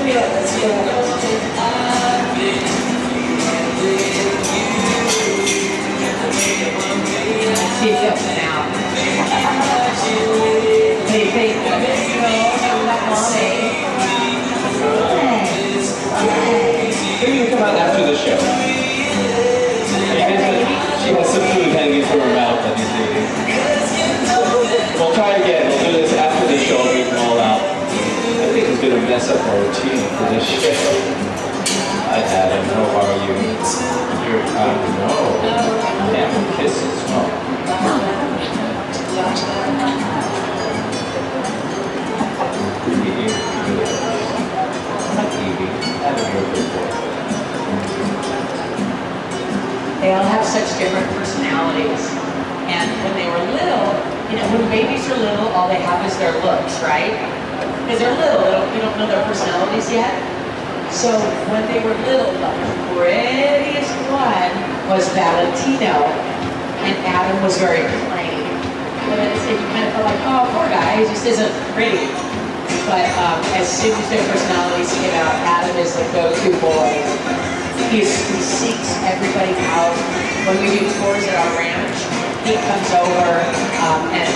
See if you'll come out. Hey, hey, Maybe you come out after the show. She has some food hanging from her mouth that he's eating. We'll try again. We'll do this after the show. We can all out. I think it's going to mess up our routine for this show. Hi, Adam. How are you? You're no. Camel kisses. Oh. They all have such different personalities. And when they were little, you know, when babies are little, all they have is their looks, right? Because they're little, you don't know their personalities yet. So when they were little, the prettiest one was Valentino, and Adam was very plain. And you kind of felt like, oh, poor guy, he just isn't pretty. But as soon as their personalities came out, Adam is the go-to boy. He seeks everybody out. When we do tours at our ranch, he comes over and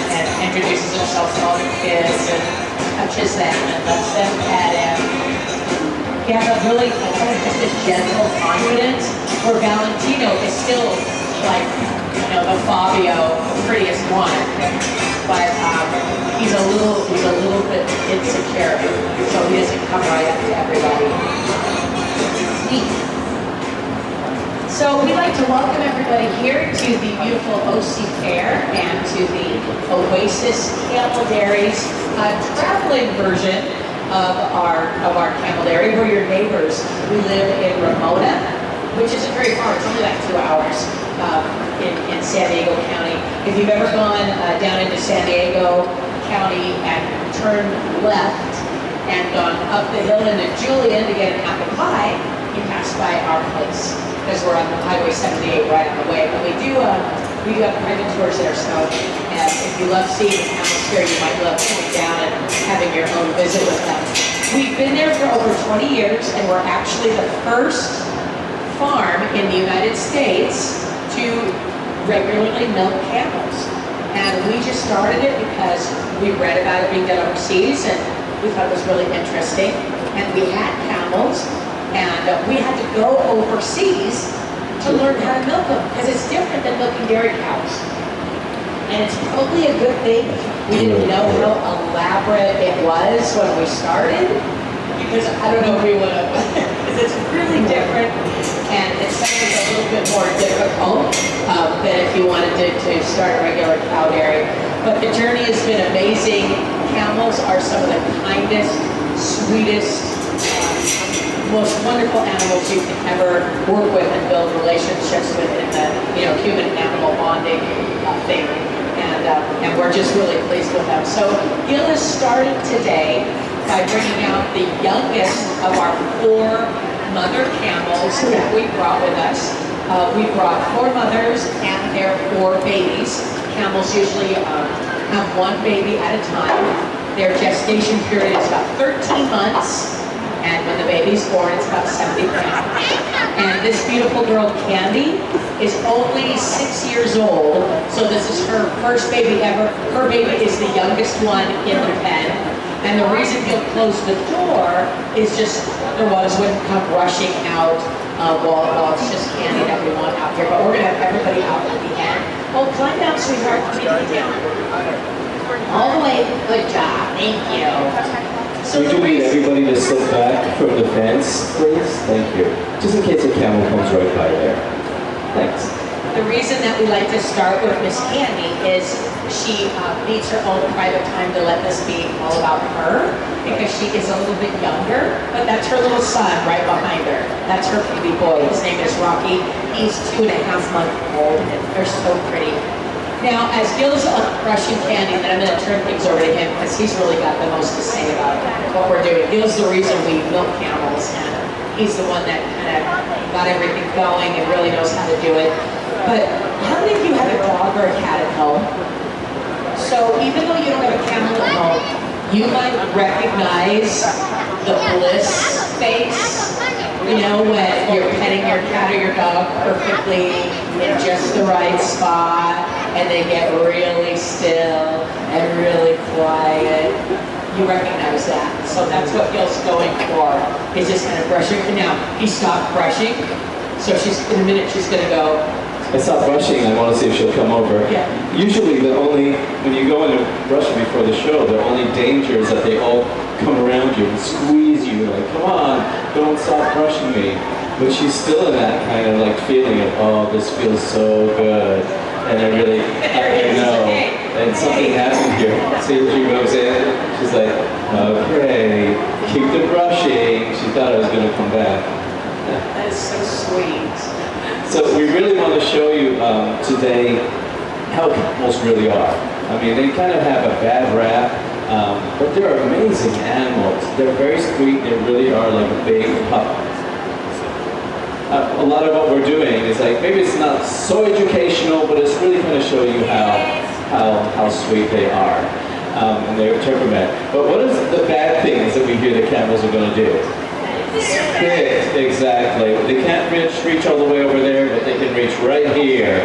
introduces himself to all the kids and touches them and lets them pet him. He has a really kind of just a gentle confidence, where Valentino is still like, you know, the Fabio, the prettiest one. But he's a little bit insecure, so he doesn't come right up to everybody. So we'd like to welcome everybody here to the beautiful OC Fair and to the Oasis Camel Dairy's traveling version of our camel dairy. We're your neighbors. We live in Ramona, which isn't very far. It's only like 2 hours in San Diego County. If you've ever gone down into San Diego County and turned left and gone up the hill into Julian to get an apple pie, you pass by our place, because we're on Highway 78 right on the way. But we do have private tours there, so if you love seeing the camels here, you might love coming down and having your own visit with them. We've been there for over 20 years, and we're actually the first farm in the United States to regularly milk camels. And we just started it because we read about it being done overseas, and we thought it was really interesting. And we had camels, and we had to go overseas to learn how to milk them, because it's different than milking dairy cows. And it's probably a good thing we didn't know how elaborate it was when we started, because I don't know if we would have, because it's really different, and it's something a little bit more difficult than if you wanted to start a regular cow dairy. But the journey has been amazing. Camels are some of the kindest, sweetest, most wonderful animals you can ever work with and build relationships with in the human-animal bonding thing. And we're just really pleased with them. So Gil has started today by bringing out the youngest of our 4 mother camels that we brought with us. We brought 4 mothers and their 4 babies. Camels usually have 1 baby at a time. Their gestation period is about 13 months. And when the baby's born, it's about 70 pounds. And this beautiful girl, Candy, is only 6 years old. So this is her first baby ever. Her baby is the youngest one in the pen. And the reason he'll close the door is just the ones wouldn't come rushing out while it's just Candy that we want out here. But we're going to have everybody out at the end. Oh, climb down, sweetheart. Climb down. All the way. Good job. Thank you. So we do need everybody to slip back from the fence, please. Thank you. Just in case a camel comes right by there. Thanks. The reason that we like to start with Miss Candy is she needs her own private time to let this be all about her, because she is a little bit younger, but that's her little son right behind her. That's her baby boy. His name is Rocky. He's 2.5 months old, and they're so pretty. Now, as Gil's brushing Candy, then I'm going to turn things over to him, because he's really got the most to say about what we're doing. Gil's the reason we milk camels, and he's the one that kind of got everything going and really knows how to do it. But how many of you have a dog or a cat at home? So even though you don't have a camel at home, you might recognize the bliss face, you know, when you're petting your cat or your dog perfectly in just the right spot, and they get really still and really quiet. You recognize that. So that's what Gil's going for. He's just kind of brushing. And now he stopped brushing. So in a minute she's going to go. I stopped brushing. I want to see if she'll come over. Yeah. Usually when you go in to brush before the show, the only danger is that they all come around you and squeeze you. Like, come on, don't stop brushing me. But she's still in that kind of like feeling of, oh, this feels so good. And I really, I know. And something happened here. See, she goes in, she's like, okay, keep the brushing. She thought I was going to come back. That is so sweet. So we really want to show you today how camels really are. I mean, they kind of have a bad rap, but they're amazing animals. They're very sweet. They really are like a big pup. A lot of what we're doing is like, maybe it's not so educational, but it's really going to show you how sweet they are and their temperament. But what is the bad things that we hear the camels are going to do? Spit, exactly. They can't reach all the way over there, but they can reach right here.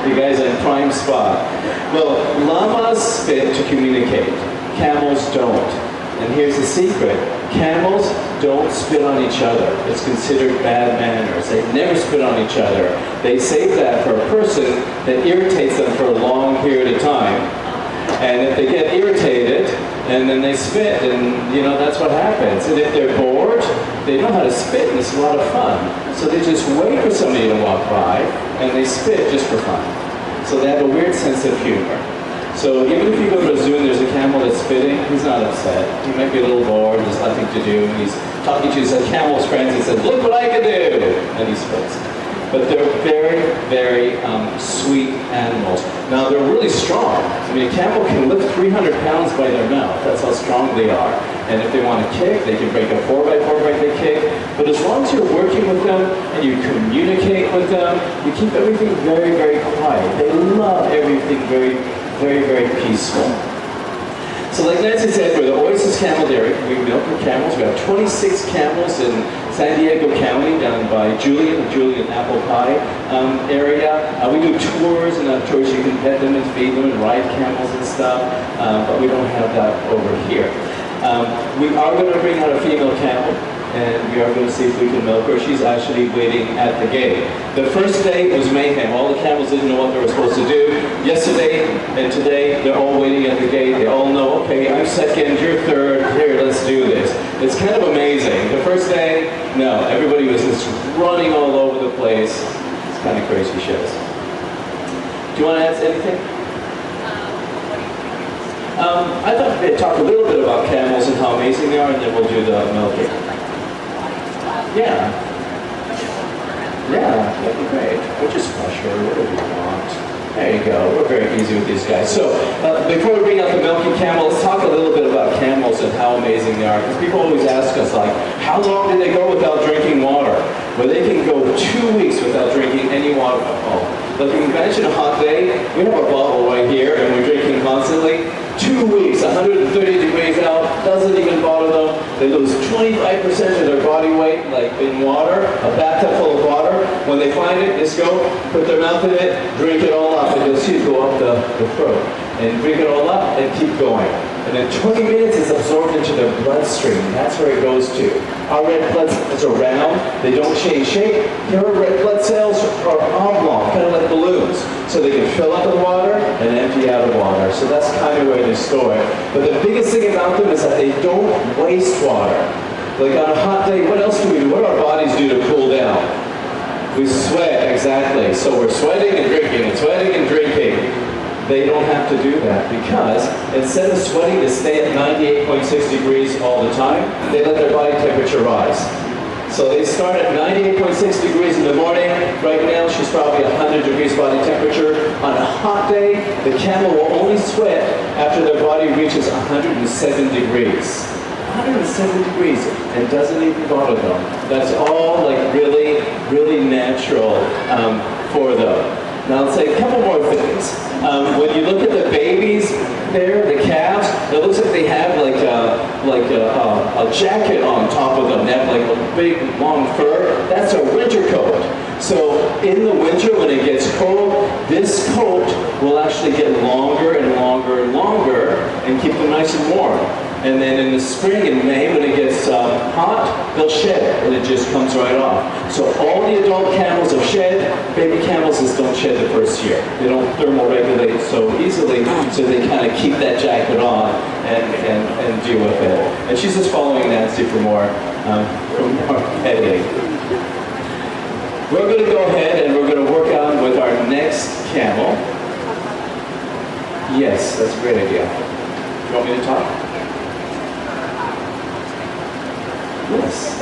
You guys are in prime spot. Well, llamas spit to communicate. Camels don't. And here's the secret. Camels don't spit on each other. It's considered bad manners. They never spit on each other. They save that for a person that irritates them for a long period of time. And if they get irritated, and then they spit, and you know, that's what happens. And if they're bored, they know how to spit, and it's a lot of fun. So they just wait for somebody to walk by, and they spit just for fun. So they have a weird sense of humor. So even if you go to a zoo and there's a camel that's spitting, he's not upset. He might be a little bored, there's nothing to do, and he's talking to his camel's friends and says, look what I can do! And he spits. But they're very, very sweet animals. Now they're really strong. I mean, a camel can lift 300 pounds by their mouth. That's how strong they are. And if they want to kick, they can break a 4x4 by the kick. But as long as you're working with them and you communicate with them, you keep everything very, very quiet. They love everything very, very, very peaceful. So like Nancy said, we're the Oasis Camel Dairy. We milk our camels. We have 26 camels in San Diego County down by Julian apple pie area. We do tours, and on tours you can pet them and feed them and ride camels and stuff, but we don't have that over here. We are going to bring out a female camel, and we are going to see if we can milk her. She's actually waiting at the gate. The first day was mayhem. All the camels didn't know what they were supposed to do. Yesterday and today, they're all waiting at the gate. They all know, okay, I'm second, you're third, here, let's do this. It's kind of amazing. The first day, no, everybody was just running all over the place. It's kind of crazy shows. Do you want to add anything? I thought they'd talk a little bit about camels and how amazing they are, and then we'll do the milking. Yeah. Yeah, that'd be great. Or just brush her, whatever you want. There you go. We're very easy with these guys. So, before we bring out the milking camel, let's talk a little bit about camels and how amazing they are. Because people always ask us, like, how long do they go without drinking water? Well, they can go 2 weeks without drinking any water at all. Like, if you imagine a hot day, we have our bottle right here, and we're drinking constantly. 2 weeks, 130 degrees out, doesn't even bother them. They lose 25% of their body weight, like in water, a bathtub full of water. When they find it, just go, put their mouth in it, drink it all up, and you'll see it go up the throat. And drink it all up, and keep going. And in 20 minutes, it's absorbed into their bloodstream. That's where it goes to. Our red blood cells are round, they don't change shape. Your red blood cells are oblong, kind of like balloons. So they can fill up with water and empty out of water. So that's kind of where they store it. But the biggest thing about them is that they don't waste water. Like on a hot day, what else do we do? What do our bodies do to cool down? We sweat, exactly. So we're sweating and drinking and sweating and drinking. They don't have to do that because instead of sweating to stay at 98.6 degrees all the time, they let their body temperature rise. So they start at 98.6 degrees in the morning. Right now, she's probably 100 degrees body temperature. On a hot day, the camel will only sweat after their body reaches 107 degrees. 107 degrees, and doesn't even bother them. That's all like really, really natural for them. Now let's say a couple more things. When you look at the babies there, the calves, it looks like they have like a jacket on top of them. They have like big, long fur, that's a winter coat. So in the winter, when it gets cold, this coat will actually get longer and longer and longer and keep them nice and warm. And then in the spring, in May, when it gets hot, they'll shed it, and it just comes right off. So all the adult camels have shed. Baby camels just don't shed the first year. They don't thermoregulate so easily, so they kind of keep that jacket on and deal with it. And she's just following Nancy for more editing. We're going to go ahead and we're going to work on with our next camel. Yes, that's a great idea. You want me to talk? Yes.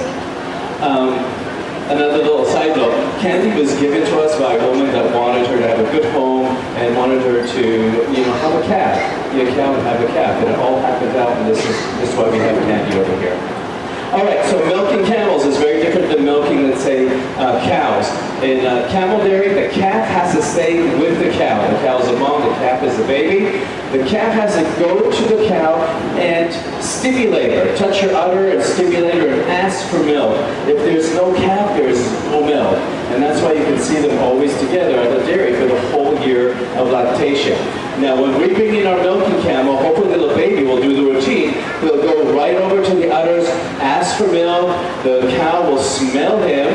Another little side note, candy was given to us by a woman that wanted her to have a good home and wanted her to, have a calf. Be a cow and have a calf. And it all happened out, and this is why we have candy over here. All right, so milking camels is very different than milking, let's say, cows. In camel dairy, the calf has to stay with the cow. The cow is the mom, the calf is the baby. The calf has to go to the cow and stimulate her, touch her udder and stimulate her and ask for milk. If there's no calf, there's no milk. And that's why you can see them always together at the dairy for the whole year of lactation. Now, when we bring in our milking camel, hopefully the little baby will do the routine. He'll go right over to the udders, ask for milk. The cow will smell him.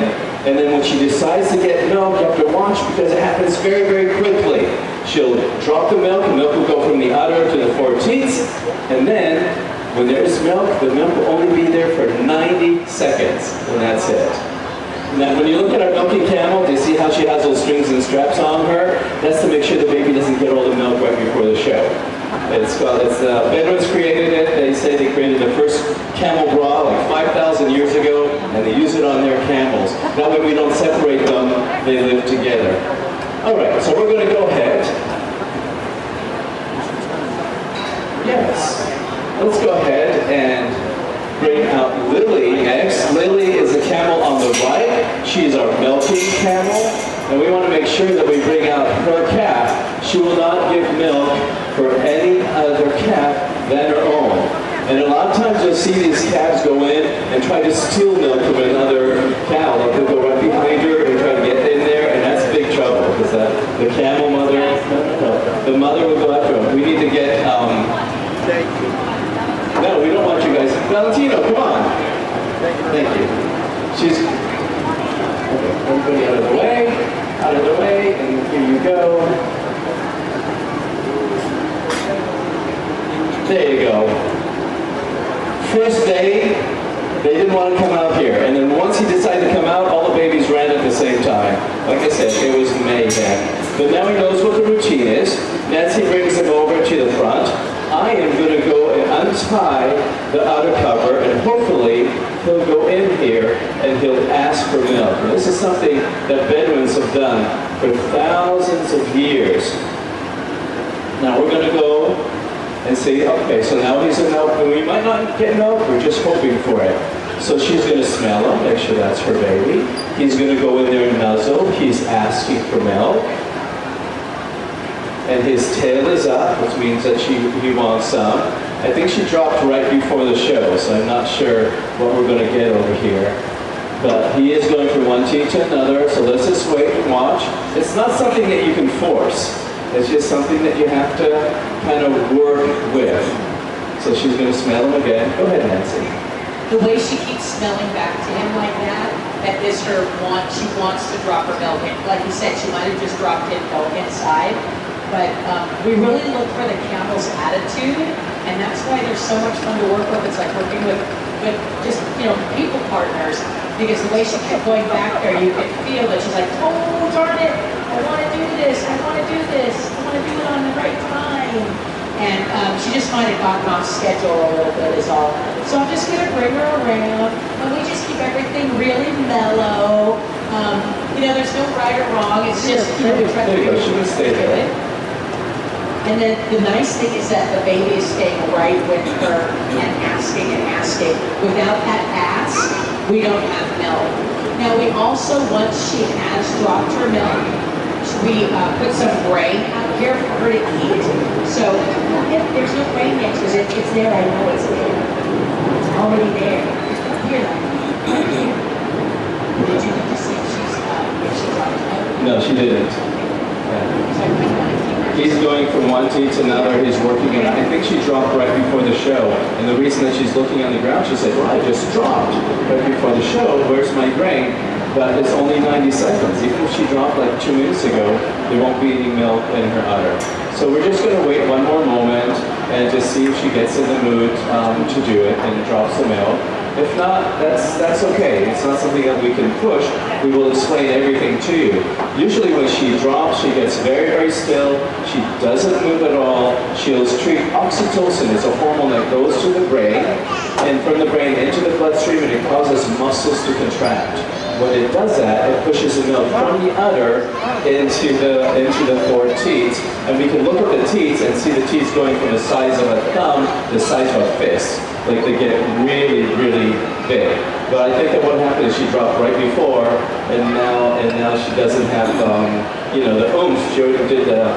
And then when she decides to get milk, you have to watch because it happens very, very quickly. She'll drop the milk will go from the udder to the 14th. And then, when there's milk, the milk will only be there for 90 seconds. And that's it. Now, when you look at our milking camel, do you see how she has those strings and straps on her? That's to make sure the baby doesn't get all the milk right before the show. Bedouins created it. They say they created the first camel bra like 5,000 years ago, and they use it on their camels. That way we don't separate them, they live together. All right, so we're going to go ahead. Yes, let's go ahead and bring out Lily next. Lily is the camel on the right. She's our milking camel, and we want to make sure that we bring out her calf. She will not give milk for any other calf than her own. And a lot of times you'll see these calves go in and try to steal milk from another cow. Like they'll go right behind her and try to get in there, and that's big trouble because the camel mother, the mother will go after them. We need to get, no, we don't want you guys. Valentino, come on. Thank you. She's, okay, everybody out of the way, and here you go. There you go. First day, they didn't want to come out here. And then once he decided to come out, all the babies ran at the same time. Like I said, it was mayhem. But now he knows what the routine is. Nancy brings him over to the front. I am going to go and untie the outer cover, and hopefully he'll go in here and he'll ask for milk. And this is something that Bedouins have done for thousands of years. Now we're going to go and say, okay, so now he's in milk, and we might not get milk, we're just hoping for it. So she's going to smell him, make sure that's her baby. He's going to go in there and nuzzle. He's asking for milk. And his tail is up, which means that he wants some. I think she dropped right before the show, so I'm not sure what we're going to get over here. But he is going from one teat to another, so let's just wait and watch. It's not something that you can force. It's just something that you have to kind of work with. So she's going to smell him again. Go ahead, Nancy. The way she keeps smelling back to him like that is her want. She wants to drop her milk in. Like you said, she might have just dropped in milk inside. But we really look for the camel's attitude, and that's why they're so much fun to work with. It's like working with just, people partners, because the way she kept going back there, you could feel that she's like, oh, darn it, I want to do this, I want to do this, I want to do it on the right time. And she just might have gotten off schedule a little bit is all. So I'm just going to bring her around, and we just keep everything really mellow. There's no right or wrong, it's just, we try to do it. And then the nice thing is that the baby is staying right with her and asking. Without that ask, we don't have milk. Now we also, once she has dropped her milk, we put some grain out here for her to eat. So if there's no grain next to it, it's there, I know it's there. It's already there. Here. No, she didn't. Yeah. He's going from one teat to another. He's working it. I think she dropped right before the show. And the reason that she's looking on the ground, she said, well, I just dropped right before the show. Where's my grain? But it's only 90 seconds. Even if she dropped like 2 minutes ago, there won't be any milk in her udder. So we're just going to wait one more moment and just see if she gets in the mood to do it and drops the milk. If not, that's okay. It's not something that we can push. We will explain everything to you. Usually when she drops, she gets very, very still. She doesn't move at all. She'll treat oxytocin. It's a hormone that goes to the brain, and from the brain into the bloodstream, and it causes muscles to contract. When it does that, it pushes the milk from the udder into the 4 teats, and we can look at the teats and see the teats going from the size of a thumb to the size of a fist. Like they get really, really big. But I think that what happened is she dropped right before, and now she doesn't have the oomph. She already did the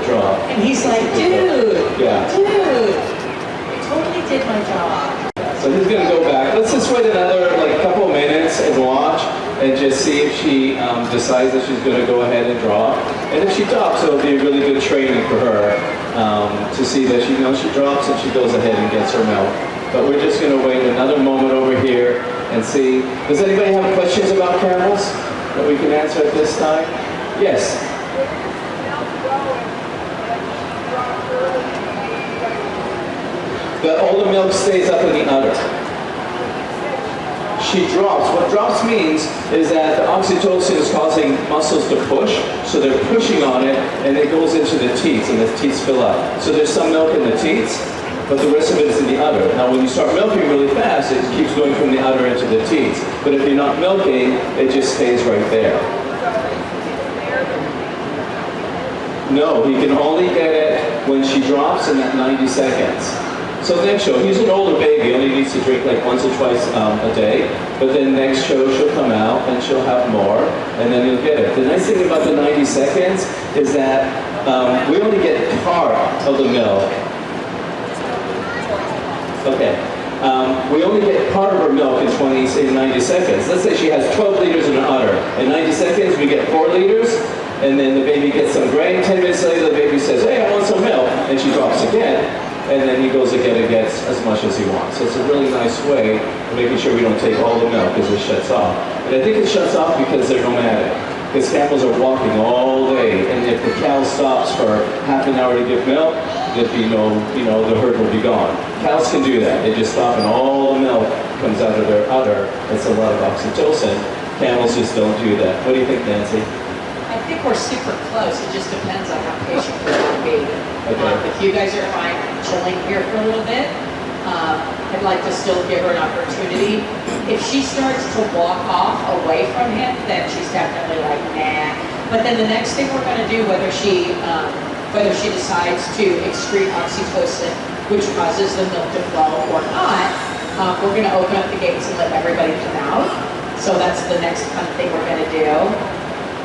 drop. And he's like, dude, yeah, dude, I totally did my job. So he's gonna go back. Let's just wait another couple minutes and watch, and just see if she decides that she's gonna go ahead and drop. And if she drops, it'll be a really good training for her to see that she knows she drops and she goes ahead and gets her milk. But we're just gonna wait another moment over here and see. Does anybody have questions about camels that we can answer at this time? Yes. All the milk stays up in the udder. She drops. What drops means is that the oxytocin is causing muscles to push, so they're pushing on it, and it goes into the teats, and the teats fill up. So there's some milk in the teats, but the rest of it is in the udder. Now when you start milking really fast, it keeps going from the udder into the teats. But if you're not milking, it just stays right there. No, he can only get it when she drops in that 90 seconds. So next show, he's an older baby, only needs to drink like once or twice a day. But then next show, she'll come out and she'll have more, and then you'll get it. The nice thing about the 90 seconds is that we only get part of the milk. Okay. We only get part of her milk in 90 seconds. Let's say she has 12 liters in her udder. In 90 seconds, we get 4 liters, and then the baby gets some grain. 10 minutes later, the baby says, hey, I want some milk, and she drops again. And then he goes again and gets as much as he wants. So it's a really nice way of making sure we don't take all the milk because it shuts off. And I think it shuts off because they're nomadic. Because camels are walking all day, and if the cow stops for half an hour to give milk, there'd be the herd will be gone. Cows can do that. They just stop and all the milk comes out of their udder. It's a lot of oxytocin. Camels just don't do that. What do you think, Nancy? I think we're super close. It just depends on how patient we're going to be. Okay. If you guys are fine chilling here for a little bit, I'd like to still give her an opportunity. If she starts to walk off away from him, then she's definitely like, nah. But then the next thing we're going to do, whether she decides to excrete oxytocin, which causes the milk to flow or not, we're going to open up the gates and let everybody come out. So that's the next fun thing we're going to do.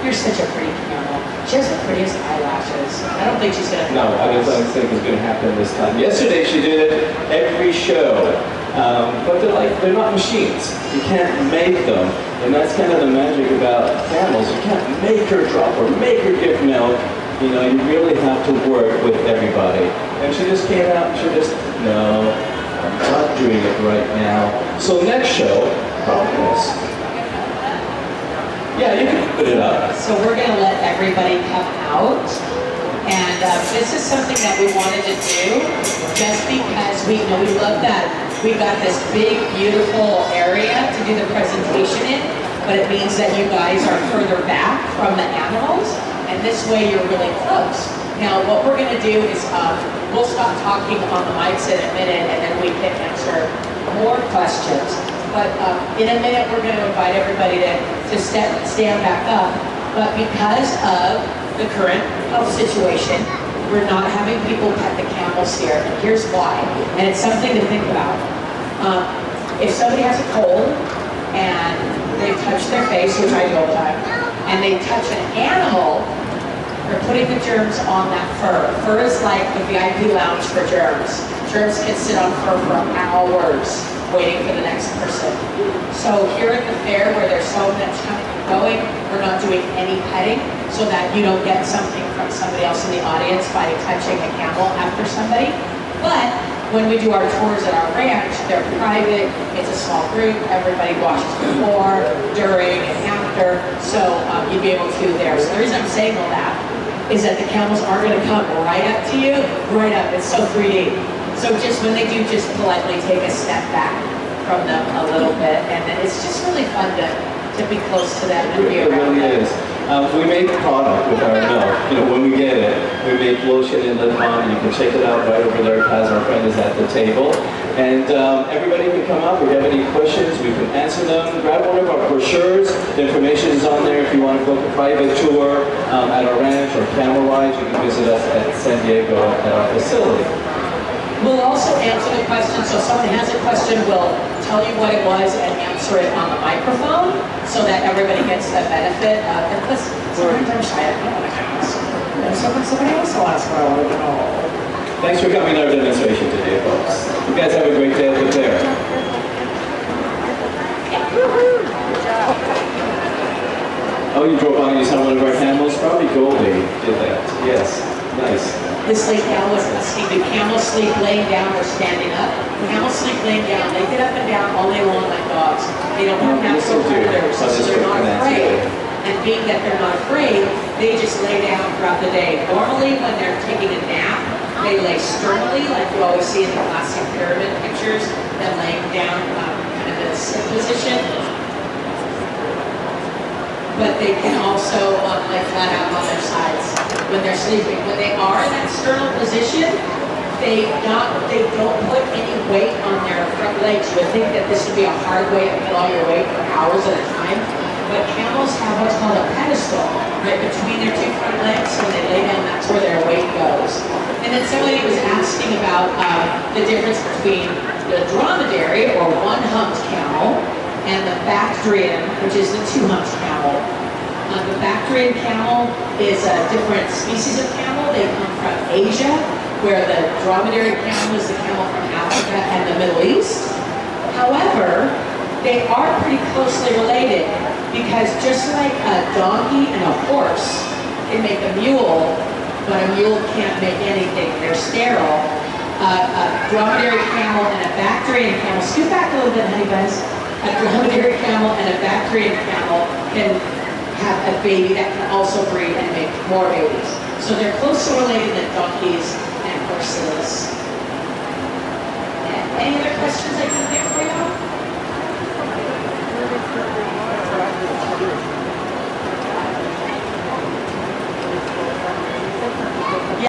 You're such a pretty camel. She has the prettiest eyelashes. I don't think she's going to... No, I don't think it's going to happen this time. Yesterday she did it every show, but they're not machines. You can't make them, and that's kind of the magic about camels. You can't make her drop or make her give milk. You really have to work with everybody. And she just came out and she just, no, I'm not doing it right now. So next show, promise. Yeah, you can put it up. So we're going to let everybody come out. And this is something that we wanted to do just because we love that we got this big, beautiful area to do the presentation in, but it means that you guys are further back from the animals, and this way you're really close. Now, what we're going to do is we'll stop talking on the mics in a minute, and then we can answer more questions. But in a minute, we're going to invite everybody to stand back up. But because of the current health situation, we're not having people pet the camels here. And here's why. And it's something to think about. If somebody has a cold and they've touched their face, which I do all the time, and they touch an animal, they're putting the germs on that fur. Fur is like the VIP lounge for germs. Germs can sit on fur for hours. waiting for the next person. So here at the fair, where there's so much coming and going, we're not doing any petting so that you don't get something from somebody else in the audience by touching a camel after somebody. But when we do our tours at our ranch, they're private, it's a small group, everybody washes before, during, and after, so you'd be able to there. So the reason I'm saying all that is that the camels are going to come right up to you, right up, it's so 3D. So just when they do, just politely take a step back from them a little bit, and then it's just really fun to be close to them and be around them. It really is. We make product with our milk. You know, when we get it, we make lotion and lip balm. You can check it out right over there as our friend is at the table. And everybody can come up. If you have any questions, we can answer them. Grab one of our brochures. The information is on there. If you want to book a private tour at our ranch or camel rides, you can visit us at San Diego at our facility. We'll also answer the question, so if someone has a question, we'll tell you what it was and answer it on the microphone so that everybody gets the benefit of it. Sometimes I'm shy, I don't want to ask. Somebody else will ask what I want to know. Thanks for coming to our demonstration today, folks. You guys have a great day at the fair. Oh, you drove by and you saw one of our camels? Probably Goldie did that. Yes, nice. This lay down was sleeping. Camels sleep laying down or standing up. Camels sleep laying down. They get up and down all day long like dogs. They don't have natural predators, so they're not afraid. And being that they're not afraid, they just lay down throughout the day. Normally, when they're taking a nap, they lay sternly, like you always see in the classic pyramid pictures, them laying down kind of in a sit position. But they can also lay flat out on their sides when they're sleeping. When they are in that sternal position, they don't put any weight on their front legs. You would think that this would be a hard way to put all your weight for hours at a time. But camels have what's called a pedestal right between their two front legs. So when they lay down, that's where their weight goes. And then somebody was asking about the difference between the dromedary or one-humped camel and the Bactrian, which is the two-humped camel. The Bactrian camel is a different species of camel. They come from Asia, where the dromedary camel is the camel from Africa and the Middle East. However, they are pretty closely related because just like a donkey and a horse can make a mule, but a mule can't make anything. They're sterile. A dromedary camel and a Bactrian camel, scoot back a little bit, honey guys. A dromedary camel and a Bactrian camel can have a baby that can also breed and make more babies. So they're closer related than donkeys and horses. Any other questions I can get for you?